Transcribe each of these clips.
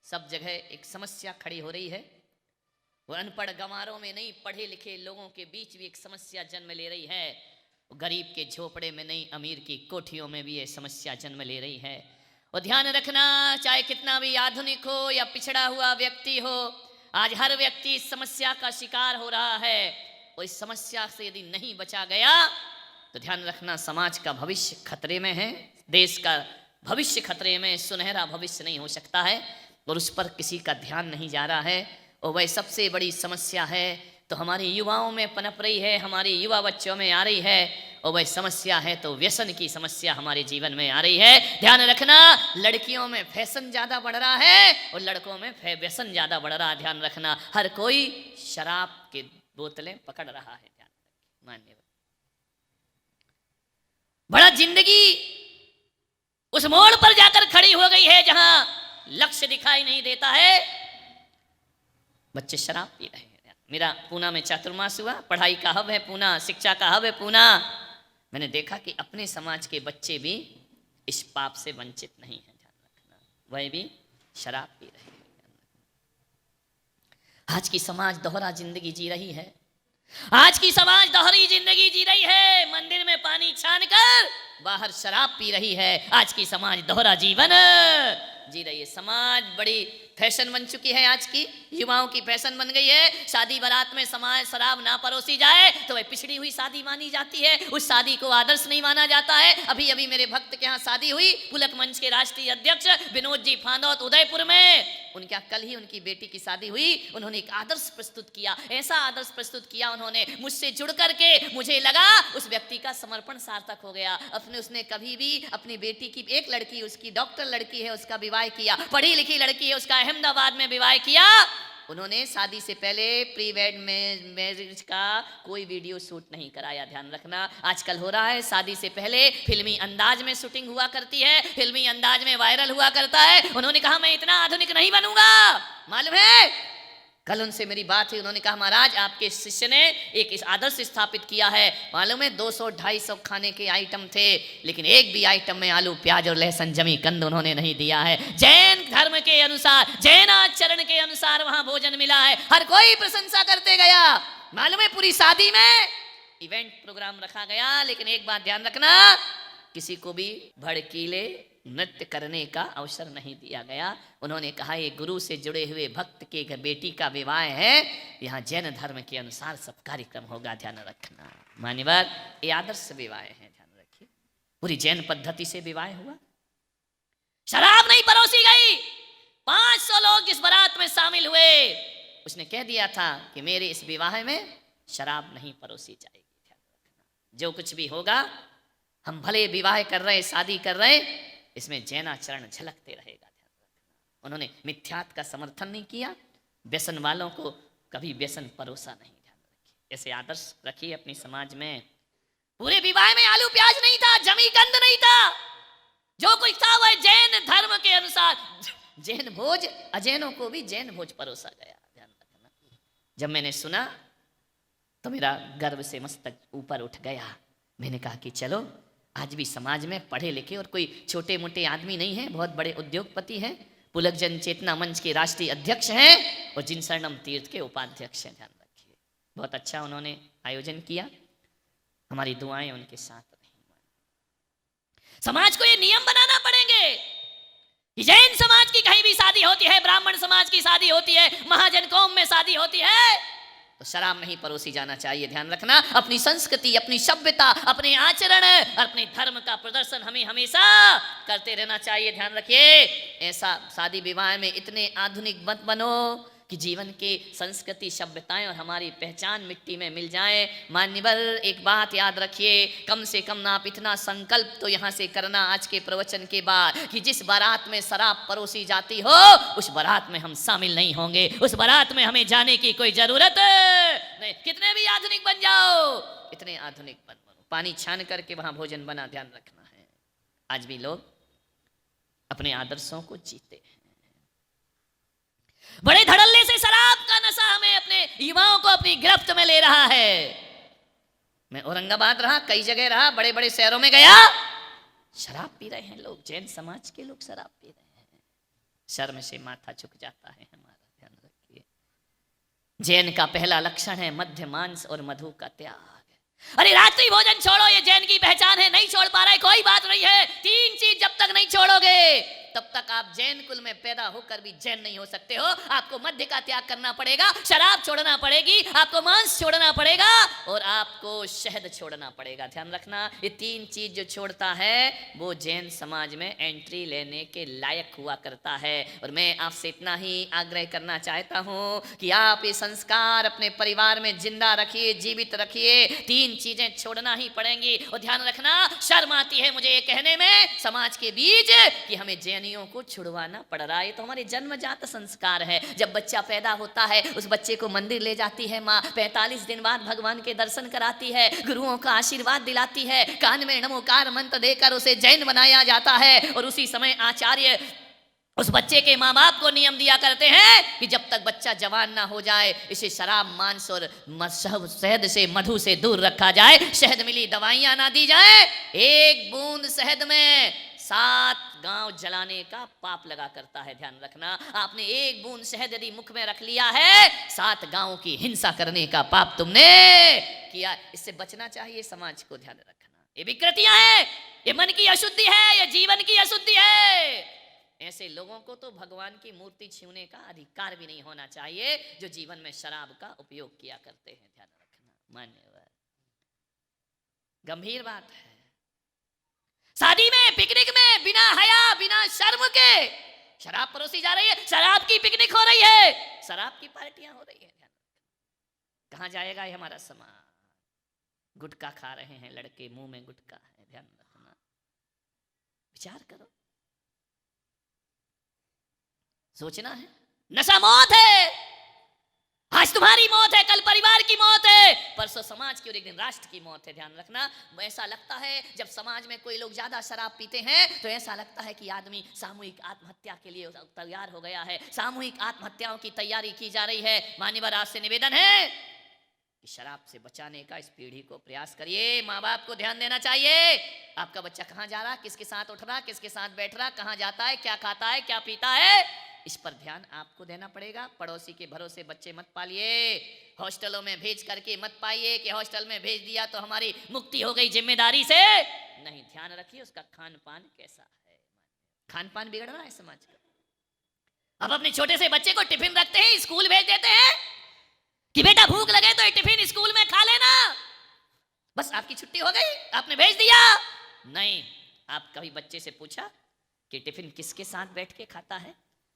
सब जगह एक समस्या खड़ी हो रही है। वो अनपढ़ गंवारों में नहीं, पढ़े लिखे लोगों के बीच भी एक समस्या जन्म ले रही है। गरीब के झोपड़े में नहीं, अमीर की कोठियों में भी ये समस्या जन्म ले रही है। और ध्यान रखना, चाहे कितना भी आधुनिक हो या पिछड़ा हुआ व्यक्ति हो, आज हर व्यक्ति इस समस्या का शिकार हो रहा है। और इस समस्या से यदि नहीं बचा गया तो ध्यान रखना, समाज का भविष्य खतरे में है, देश का भविष्य खतरे में, सुनहरा भविष्य नहीं हो सकता है। और उस पर किसी का ध्यान नहीं जा रहा है। और वह सबसे बड़ी समस्या है तो हमारे युवाओं में पनप रही है, हमारे युवा बच्चों में आ रही है। और वह समस्या है तो व्यसन की समस्या हमारे जीवन में आ रही है। ध्यान रखना, लड़कियों में फैशन ज्यादा बढ़ रहा है और लड़कों में व्यसन ज्यादा बढ़ रहा है। ध्यान रखना, हर कोई शराब की बोतलें पकड़ रहा है। ध्यान रखिए, मान्य बड़ा जिंदगी उस मोड़ पर जाकर खड़ी हो गई है जहां लक्ष्य दिखाई नहीं देता है। बच्चे शराब पी रहे हैं। मेरा पूना में चातुर्मास हुआ, पढ़ाई का हब है पूना, शिक्षा का हब है पूना। मैंने देखा कि अपने समाज के बच्चे भी इस पाप से वंचित नहीं है। ध्यान रखना, वह भी शराब पी रहे हैं। आज की समाज दोहरा जिंदगी जी रही है। आज की समाज दोहरी जिंदगी जी रही है। मंदिर में पानी छानकर बाहर शराब पी रही है। आज की समाज दोहरा जीवन जी रही है। समाज बड़ी फैशन बन चुकी है। आज की युवाओं की फैशन बन गई है। शादी बारात में समाज शराब ना परोसी जाए तो वह पिछड़ी हुई शादी मानी जाती है। उस शादी को आदर्श नहीं माना जाता है। अभी अभी मेरे भक्त के यहाँ शादी हुई, पुलक मंच के राष्ट्रीय अध्यक्ष विनोद जी फांदौत उदयपुर में, उनके यहाँ कल ही उनकी बेटी की शादी हुई। उन्होंने एक आदर्श प्रस्तुत किया, ऐसा आदर्श प्रस्तुत किया उन्होंने, मुझसे जुड़ करके मुझे लगा उस व्यक्ति का समर्पण सार्थक हो गया। उसने कभी भी अपनी बेटी की, एक लड़की, उसकी डॉक्टर लड़की है, उसका विवाह किया, पढ़ी लिखी लड़की है, उसका अहमदाबाद में विवाह किया। उन्होंने शादी से पहले प्री वेड मैरिज का कोई वीडियो शूट नहीं कराया। ध्यान रखना, आजकल हो रहा है शादी से पहले फिल्मी अंदाज में शूटिंग हुआ करती है, फिल्मी अंदाज में वायरल हुआ करता है। उन्होंने कहा मैं इतना आधुनिक नहीं बनूंगा। मालूम है, कल उनसे मेरी बात हुई, उन्होंने कहा महाराज आपके शिष्य ने एक इस आदर्श स्थापित किया है। मालूम है 200-250 खाने के आइटम थे, लेकिन एक भी आइटम में आलू प्याज और लहसुन जमी कंद उन्होंने नहीं दिया है। जैन धर्म के अनुसार, जैन आचरण के अनुसार वहां भोजन मिला है। हर कोई प्रशंसा करते गया। मालूम है पूरी शादी में इवेंट प्रोग्राम रखा गया, लेकिन एक बात ध्यान रखना, किसी को भी भड़कीले नृत्य करने का अवसर नहीं दिया गया। उन्होंने कहा ये गुरु से जुड़े हुए भक्त के बेटी का विवाह है, यहाँ जैन धर्म के अनुसार सब कार्यक्रम होगा। ध्यान रखना मान्यवर, ये आदर्श विवाह है। ध्यान रखिए, पूरी जैन पद्धति से विवाह हुआ, शराब नहीं परोसी गई। 500 लोग इस बारात में शामिल हुए। उसने कह दिया था कि मेरे इस विवाह में शराब नहीं परोसी जाएगी। ध्यान रखना, जो कुछ भी होगा, हम भले विवाह कर रहे, शादी कर रहे, इसमें जैनाचरण झलकते रहेगा। ध्यान रखना, उन्होंने मिथ्यात का समर्थन नहीं किया, व्यसन वालों को कभी व्यसन परोसा नहीं। ध्यान रखिए, ऐसे आदर्श रखिए अपनी समाज में। पूरे विवाह में आलू प्याज नहीं था, जमी कंद नहीं था, जो कुछ था वह जैन धर्म के अनुसार जैन भोज, अजैनों को भी जैन भोज परोसा गया। ध्यान रखना, जब मैंने सुना तो मेरा गर्व से मस्तक ऊपर उठ गया। मैंने कहा कि चलो, आज भी समाज में पढ़े लिखे और कोई छोटे मोटे आदमी नहीं है, बहुत बड़े उद्योगपति हैं, पुलक जन चेतना मंच के राष्ट्रीय अध्यक्ष हैं और जिन शरणम तीर्थ के उपाध्यक्ष हैं। ध्यान रखिए, बहुत अच्छा उन्होंने आयोजन किया, हमारी दुआएं उनके साथ रही। समाज को ये नियम बनाना पड़ेंगे कि जैन समाज की कहीं भी शादी होती है, ब्राह्मण समाज की शादी होती है, महाजन कौम में शादी होती है, तो शराब नहीं परोसी जाना चाहिए। ध्यान रखना, अपनी संस्कृति, अपनी सभ्यता, अपने आचरण, अपने धर्म का प्रदर्शन हमें हमेशा करते रहना चाहिए। ध्यान रखिए, ऐसा शादी विवाह में इतने आधुनिक मत बनो कि जीवन की संस्कृति, सभ्यताएं और हमारी पहचान मिट्टी में मिल जाए। मान्यवर, एक बात याद रखिए, कम से कम आप इतना संकल्प तो यहाँ से करना आज के प्रवचन के बाद कि जिस बारात में शराब परोसी जाती हो उस बारात में हम शामिल नहीं होंगे, उस बारात में हमें जाने की कोई जरूरत नहीं। कितने भी आधुनिक बन जाओ, इतने आधुनिक बनो, पानी छान करके वहां भोजन बना। ध्यान रखना है, आज भी लोग अपने आदर्शों को जीते हैं। बड़े धड़ल्ले से शराब का नशा हमें, अपने युवाओं को अपनी गिरफ्त में ले रहा है। मैं औरंगाबाद रहा, कई जगह रहा, बड़े बड़े शहरों में गया, शराब पी रहे हैं लोग, जैन समाज के लोग शराब पी रहे हैं। शर्म से माथा झुक जाता है हमारा, ध्यान रखिए। जैन का पहला लक्षण है मध्य मांस और मधु का त्याग। अरे रात्रि भोजन छोड़ो, ये जैन की पहचान है। नहीं छोड़ पा रहा है, कोई बात नहीं है। 3 चीज जब तक नहीं छोड़ोगे तब तक आप जैन कुल में पैदा होकर भी जैन नहीं हो सकते हो। आपको मध्य का त्याग करना पड़ेगा, शराब छोड़ना पड़ेगी, आपको मांस छोड़ना पड़ेगा और आपको शहद छोड़ना पड़ेगा। ध्यान रखना, ये 3 चीज जो छोड़ता है वो जैन समाज में एंट्री लेने के लायक हुआ करता है। और मैं आपसे इतना ही आग्रह करना चाहता हूं कि आप ये संस्कार अपने परिवार में जिंदा रखिए, जीवित रखिए। 3 चीजें छोड़ना ही पड़ेंगी। और ध्यान रखना, शर्म आती है मुझे ये कहने में समाज के बीच कि हमें जैनियों को छुड़वाना पड़ रहा है। ये तो हमारे जन्मजात संस्कार है। जब बच्चा पैदा होता है उस बच्चे को मंदिर ले जाती है माँ, 45 दिन बाद भगवान के दर्शन कराती है, गुरुओं का आशीर्वाद दिलाती है, कान में नमोकार मंत्र देकर उसे जैन बनाया जाता है। और उसी समय आचार्य उस बच्चे के माँ बाप को नियम दिया करते हैं कि जब तक बच्चा जवान ना हो जाए इसे शराब, मांस और शहद से, मधु से दूर रखा जाए। शहद मिली दवाइयां ना दी जाए। 1 बूंद शहद में 7 गांव जलाने का पाप लगा करता है। ध्यान रखना, आपने 1 बूंद शहद यदि मुख में रख लिया है, 7 गांव की हिंसा करने का पाप तुमने किया। इससे बचना चाहिए समाज को। ध्यान रखना, ये विकृतियां हैं, ये मन की अशुद्धि है, ये जीवन की अशुद्धि है। ऐसे लोगों को तो भगवान की मूर्ति छूने का अधिकार भी नहीं होना चाहिए जो जीवन में शराब का उपयोग किया करते हैं। ध्यान रखना, मान्यवर गंभीर बात है। शादी में, पिकनिक में बिना हया, बिना शर्म के शराब परोसी जा रही है। शराब की पिकनिक हो रही है, शराब की पार्टियां हो रही है। ध्यान रखना, कहां जाएगा ये हमारा समाज? गुटखा खा रहे हैं लड़के, मुंह में गुटखा है। ध्यान रखना, विचार करो, सोचना है। नशा मौत है, आज तुम्हारी मौत है, कल परिवार की मौत है, परसों समाज की और एक दिन राष्ट्र की मौत है। ध्यान रखना, ऐसा लगता है जब समाज में कोई लोग ज्यादा शराब पीते हैं तो ऐसा लगता है कि आदमी सामूहिक आत्महत्या के लिए तैयार हो गया है, सामूहिक आत्महत्याओं की तैयारी की जा रही है। मान्यवर, आज से निवेदन है कि शराब से बचाने का इस पीढ़ी को प्रयास करिए। माँ बाप को ध्यान देना चाहिए, आपका बच्चा कहाँ जा रहा, किसके साथ उठ रहा, किसके साथ बैठ रहा, कहाँ जाता है, क्या खाता है, क्या पीता है, इस पर ध्यान आपको देना पड़ेगा। पड़ोसी के भरोसे बच्चे मत पालिए, हॉस्टलों में भेज करके मत पाइए कि हॉस्टल में भेज दिया तो हमारी मुक्ति हो गई जिम्मेदारी से। नहीं, ध्यान रखिए उसका खान पान कैसा है। खान पान बिगड़ रहा है समाज का। अब अपने छोटे से बच्चे को टिफिन रखते हैं, स्कूल भेज देते हैं कि बेटा भूख लगे तो ये टिफिन स्कूल में खा लेना, बस आपकी छुट्टी हो गई, आपने भेज दिया। नहीं, आप कभी बच्चे से पूछा कि टिफिन किसके साथ बैठ के खाता है?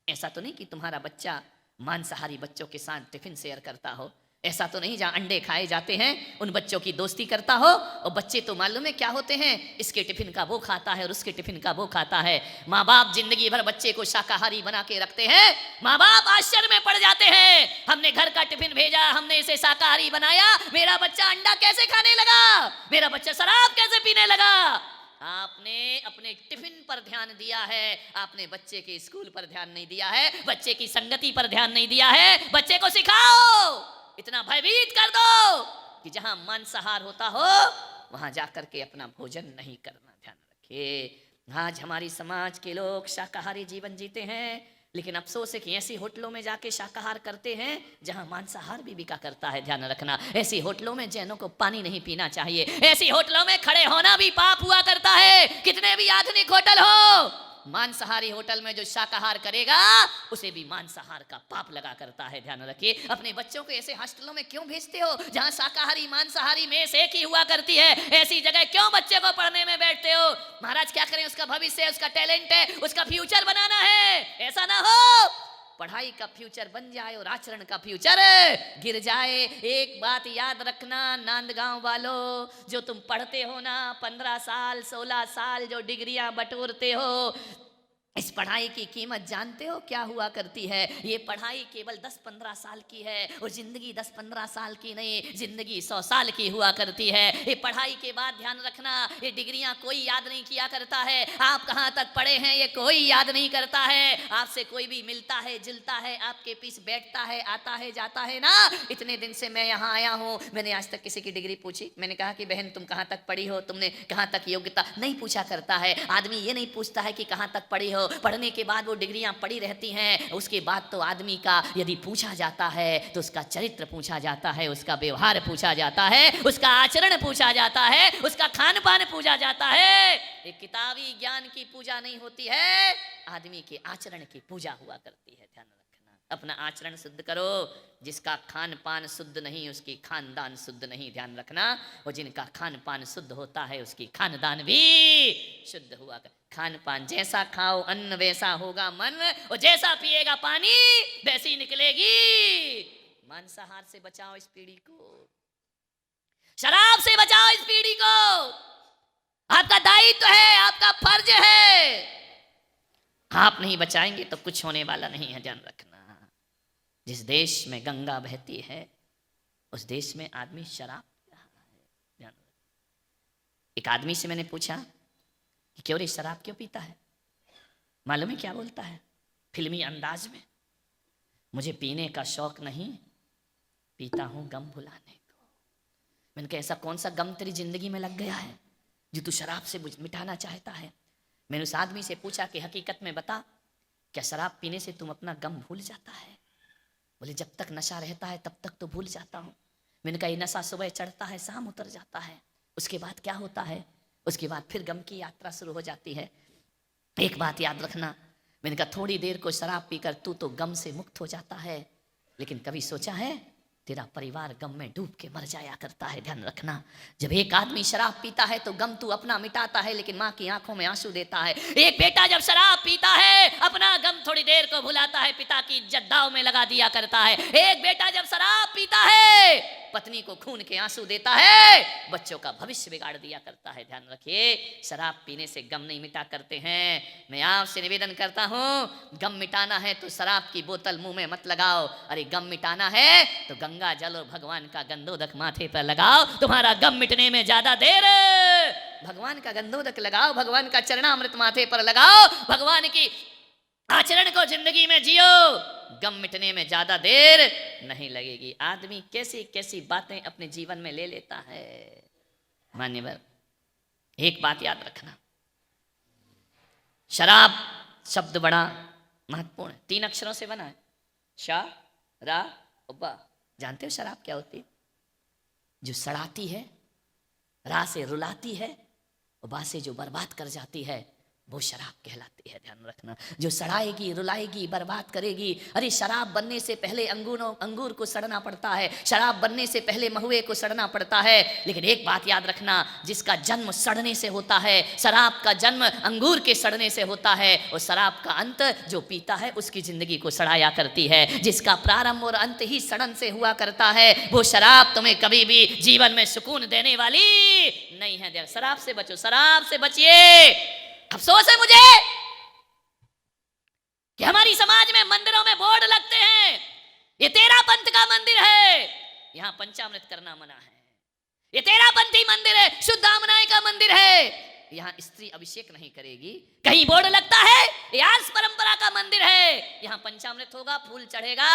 ऐसा तो नहीं कि तुम्हारा बच्चा मांसाहारी बच्चों के साथ टिफिन शेयर करता हो, ऐसा तो नहीं जहां अंडे खाए जाते हैं उन बच्चों की दोस्ती करता हो। और बच्चे तो मालूम है क्या होते हैं, इसके टिफिन का वो खाता है और उसके टिफिन का वो खाता है। माँ बाप जिंदगी भर बच्चे को शाकाहारी बना के रखते हैं, माँ बाप आश्चर्य में पड़ जाते हैं, हमने घर का टिफिन भेजा, हमने इसे शाकाहारी बनाया, मेरा बच्चा अंडा कैसे खाने लगा, मेरा बच्चा शराब कैसे पीने लगा। आपने अपने टिफिन पर ध्यान दिया है, आपने बच्चे के स्कूल पर ध्यान नहीं दिया है, बच्चे की संगति पर ध्यान नहीं दिया है। बच्चे को सिखाओ, इतना भयभीत कर दो कि जहां मांसाहार होता हो वहां जाकर के अपना भोजन नहीं करना। ध्यान रखिए, आज हमारी समाज के लोग शाकाहारी जीवन जीते हैं, लेकिन अफसोस है कि ऐसी होटलों में जाके शाकाहार करते हैं जहां मांसाहार भी बिका करता है। ध्यान रखना, ऐसी होटलों में जैनों को पानी नहीं पीना चाहिए, ऐसी होटलों में खड़े होना भी पाप हुआ करता है। कितने भी आधुनिक होटल हो, मांसाहारी होटल में जो शाकाहार करेगा उसे भी मांसाहार का पाप लगा करता है। ध्यान रखिए, अपने बच्चों को ऐसे हॉस्टलों में क्यों भेजते हो जहां शाकाहारी मांसाहारी मेस एक ही हुआ करती है? ऐसी जगह क्यों बच्चे को पढ़ने में बैठते हो? महाराज क्या करें, उसका भविष्य है, उसका टैलेंट है, उसका फ्यूचर बनाना है। ऐसा ना हो पढ़ाई का फ्यूचर बन जाए और आचरण का फ्यूचर गिर जाए। एक बात याद रखना नांदगांव वालों, जो तुम पढ़ते हो ना 15 साल 16 साल जो डिग्रियां बटोरते हो, इस पढ़ाई की कीमत जानते हो क्या हुआ करती है? ये पढ़ाई केवल 10-15 साल की है और जिंदगी 10-15 साल की नहीं, जिंदगी 100 साल की हुआ करती है। ये पढ़ाई के बाद ध्यान रखना, ये डिग्रियां कोई याद नहीं किया करता है, आप कहाँ तक पढ़े हैं ये कोई याद नहीं करता है। आपसे कोई भी मिलता है जुलता है, आपके पीछे बैठता है, आता है जाता है ना। इतने दिन से मैं यहाँ आया हूँ, मैंने आज तक किसी की डिग्री पूछी? मैंने कहा कि बहन तुम कहाँ तक पढ़ी हो, तुमने कहाँ तक योग्यता? नहीं पूछा करता है। आदमी ये नहीं पूछता है कि कहाँ तक पढ़ी हो, हो, पढ़ने के बाद वो डिग्रियां पड़ी रहती हैं, उसके बाद तो आदमी का यदि पूछा जाता है तो उसका चरित्र पूछा जाता है, उसका व्यवहार पूछा जाता है, उसका आचरण पूछा जाता है, उसका खान पान पूछा जाता है। एक किताबी ज्ञान की पूजा नहीं होती है, आदमी के आचरण की पूजा हुआ करती है। ध्यान रखना, अपना आचरण शुद्ध करो। जिसका खान पान शुद्ध नहीं उसकी खानदान शुद्ध नहीं। ध्यान रखना, और जिनका खान पान शुद्ध होता है उसकी खानदान भी शुद्ध हुआ कर। खान पान जैसा खाओ अन्न वैसा होगा मन, और जैसा पिएगा पानी वैसी निकलेगी। मांसाहार से बचाओ इस पीढ़ी को, शराब से बचाओ इस पीढ़ी को। आपका दायित्व है, आपका फर्ज है। आप नहीं बचाएंगे तो कुछ होने वाला नहीं है। ध्यान रखना, जिस देश में गंगा बहती है उस देश में आदमी शराब पी रहा है। ध्यान रखना। एक आदमी से मैंने पूछा कि क्यों रे शराब क्यों पीता है? मालूम है क्या बोलता है फिल्मी अंदाज में? मुझे पीने का शौक नहीं, पीता हूं गम भुलाने को। मैंने कहा ऐसा कौन सा गम तेरी जिंदगी में लग गया है जो तू शराब से मिटाना चाहता है? मैंने उस आदमी से पूछा कि हकीकत में बता, क्या शराब पीने से तुम अपना गम भूल जाता है? बोले जब तक नशा रहता है तब तक तो भूल जाता हूँ। मैंने कहा ये नशा सुबह चढ़ता है शाम उतर जाता है, उसके बाद क्या होता है? उसके बाद फिर गम की यात्रा शुरू हो जाती है। एक बात याद रखना, मैंने कहा थोड़ी देर को शराब पीकर तू तो गम से मुक्त हो जाता है, लेकिन कभी सोचा है तेरा परिवार गम में डूब के मर जाया करता है। ध्यान रखना, जब एक आदमी शराब पीता है तो गम तू अपना मिटाता है, लेकिन माँ की आंखों में आंसू देता है। एक बेटा जब शराब पीता है अपना गम थोड़ी देर को भुलाता है, पिता की इज्जत दांव में लगा दिया करता है। एक बेटा जब शराब पीता है पत्नी को खून के आंसू देता है, बच्चों का भविष्य बिगाड़ दिया करता है। ध्यान रखिए, शराब पीने से गम नहीं मिटा करते हैं। मैं आपसे निवेदन करता हूं, गम मिटाना है तो शराब की बोतल मुंह में मत लगाओ। अरे गम मिटाना है तो गंगा जल और भगवान का गंधोदक माथे पर लगाओ, तुम्हारा गम मिटने में ज्यादा देर। भगवान का गंधोदक लगाओ, भगवान का चरणामृत माथे पर लगाओ, भगवान की आचरण को जिंदगी में जियो, गम मिटने में ज्यादा देर नहीं लगेगी। आदमी कैसी कैसी बातें अपने जीवन में ले लेता है। मान्यवर, एक बात याद रखना, शराब शब्द बड़ा महत्वपूर्ण है, 3 अक्षरों से बना है, शा रा बा। जानते हो शराब क्या होती है? जो सड़ाती है, रा से रुलाती है, और बा से जो बर्बाद कर जाती है वो शराब कहलाती है। ध्यान रखना, जो सड़ाएगी रुलाएगी बर्बाद करेगी। अरे शराब बनने से पहले अंगूर को सड़ना पड़ता है, शराब बनने से पहले महुए को सड़ना पड़ता है। लेकिन एक बात याद रखना, जिसका जन्म सड़ने से होता है, शराब का जन्म अंगूर के सड़ने से होता है, और शराब का अंत जो पीता है उसकी जिंदगी को सड़ाया करती है। जिसका प्रारंभ और अंत ही सड़न से हुआ करता है, वो शराब तुम्हें कभी भी जीवन में सुकून देने वाली नहीं है। शराब से बचो, शराब से बचिए। अफसोस है मुझे कि हमारी समाज में मंदिरों में बोर्ड लगते हैं, ये तेरा पंथ का मंदिर है, यहां पंचामृत करना मना है। ये तेरा पंथी मंदिर है, शुद्ध आमनाय का मंदिर है, यहाँ स्त्री अभिषेक नहीं करेगी। कहीं बोर्ड लगता है ये आज परंपरा का मंदिर है, यहाँ पंचामृत होगा, फूल चढ़ेगा,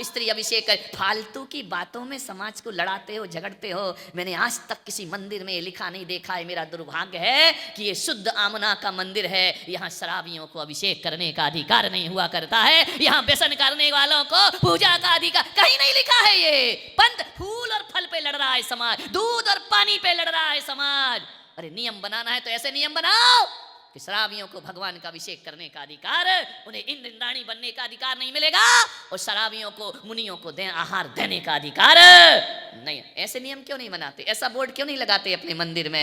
स्त्री अभिषेक कर। फालतू की बातों में समाज को लड़ाते हो, झगड़ते हो। मैंने आज तक किसी मंदिर में ये लिखा नहीं देखा है। मेरा दुर्भाग्य है कि ये शुद्ध आमना का मंदिर है, यहाँ शराबियों को अभिषेक करने का अधिकार नहीं हुआ करता है, यहाँ व्यसन करने वालों को पूजा का अधिकार कहीं नहीं लिखा है। ये पंथ फूल और फल पे लड़ रहा है समाज, दूध और पानी पे लड़ रहा है समाज। अरे नियम बनाना है तो ऐसे नियम बनाओ कि शराबियों को भगवान का अभिषेक करने का अधिकार, उन्हें इंद्राणी बनने का अधिकार नहीं मिलेगा, और शराबियों को मुनियों को आहार देने का अधिकार नहीं। ऐसे नियम क्यों नहीं बनाते? ऐसा बोर्ड क्यों नहीं लगाते अपने मंदिर में?